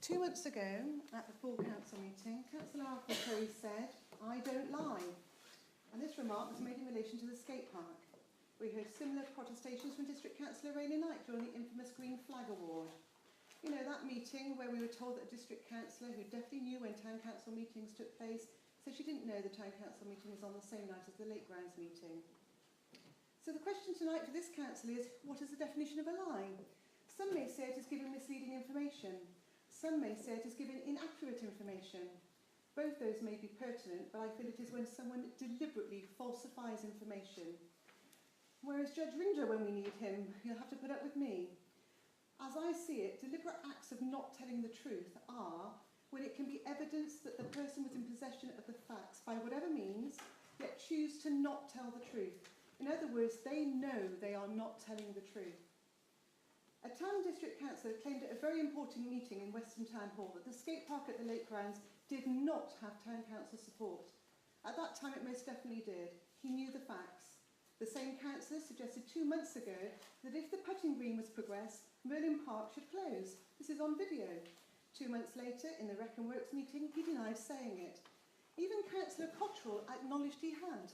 2 months ago, at the full council meeting, Councillor Tory said, "I don't lie." And this remark was made in relation to the skatepark. We heard similar protestations from District Councillor Reyna Knight during the infamous Green Flag Award. You know, that meeting where we were told that a District Councillor, who definitely knew when Town Council meetings took place, said she didn't know the Town Council meeting was on the same night as the Lake Grounds meeting. So the question tonight for this council is, what is the definition of a lie? Some may say it is giving misleading information. Some may say it is giving inaccurate information. Both those may be pertinent, but I feel it is when someone deliberately falsifies information. Whereas Judge Ringer, when we need him, he'll have to put up with me. As I see it, deliberate acts of not telling the truth are when it can be evidence that the person was in possession of the facts by whatever means, yet choose to not tell the truth. In other words, they know they are not telling the truth. A town district councillor claimed at a very important meeting in Weston Town Hall that the skate park at the Lake Grounds did not have town council support. At that time it most definitely did. He knew the facts. The same councillor suggested 2 months ago that if the putting green was progressed, Merlin Park should close. This is on video. 2 months later, in the Wreck and Works meeting, he denied saying it. Even Councillor Cottrell acknowledged he had.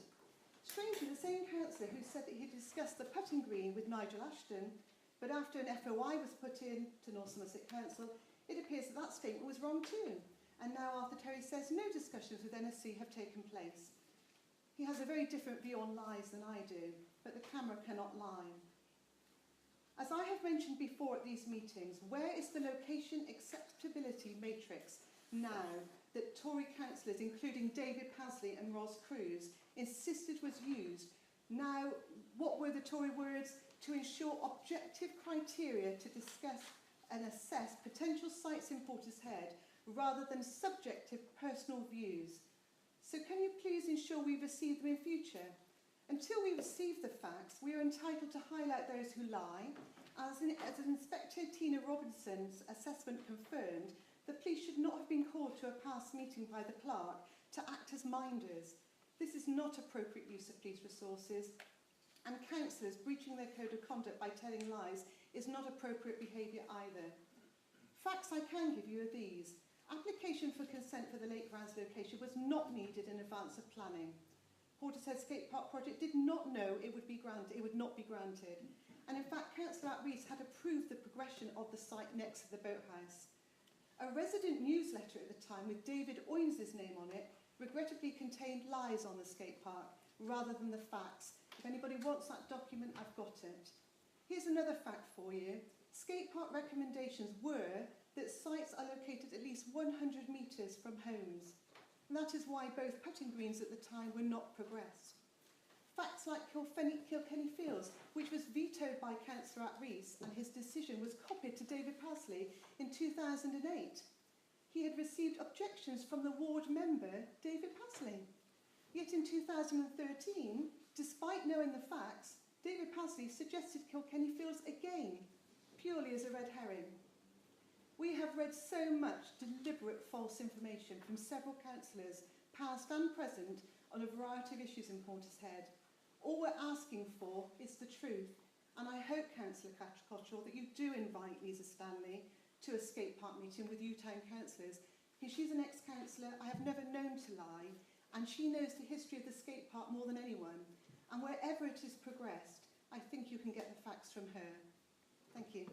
Strangely, the same councillor who said that he discussed the putting green with Nigel Ashton, but after an FOI was put in to North Somerset Council, it appears that that statement was wrong too. And now Arthur Terry says no discussions with NSC have taken place. He has a very different view on lies than I do, but the camera cannot lie. As I have mentioned before at these meetings, where is the location acceptability matrix now that Tory councillors, including David Pasley and Ros Cruz, insisted was used? Now, what were the Tory words? To ensure objective criteria to discuss and assess potential sites in Portishead rather than subjective personal views. So can you please ensure we receive them in future? Until we receive the facts, we are entitled to highlight those who lie. As Inspector Tina Robinson's assessment confirmed, the police should not have been called to a past meeting by the clerk to act as minders. This is not appropriate use of police resources, and councillors breaching their code of conduct by telling lies is not appropriate behaviour either. Facts I can give you are these. Application for consent for the Lake Grounds location was not needed in advance of planning. Portishead Skate Park project did not know it would not be granted. And in fact, Councillor Rees had approved the progression of the site next to the boathouse. A resident newsletter at the time with David Oynes' name on it regrettably contained lies on the skate park rather than the facts. If anybody wants that document, I've got it. Here's another fact for you. Skate park recommendations were that sites are located at least 100 metres from homes. And that is why both putting greens at the time were not progressed. Facts like Kilkenny Fields, which was vetoed by Councillor Rees, and his decision was copied to David Pasley in 2008. He had received objections from the ward member, David Pasley. Yet in 2013, despite knowing the facts, David Pasley suggested Kilkenny Fields again, purely as a red herring. We have read so much deliberate false information from several councillors, past and present, on a variety of issues in Portishead. All we're asking for is the truth, and I hope, Councillor Cottrell, that you do invite Lisa Stanley to a skate park meeting with you town councillors, because she's an ex-councillor I have never known to lie, and she knows the history of the skate park more than anyone. And wherever it is progressed, I think you can get the facts from her. Thank you.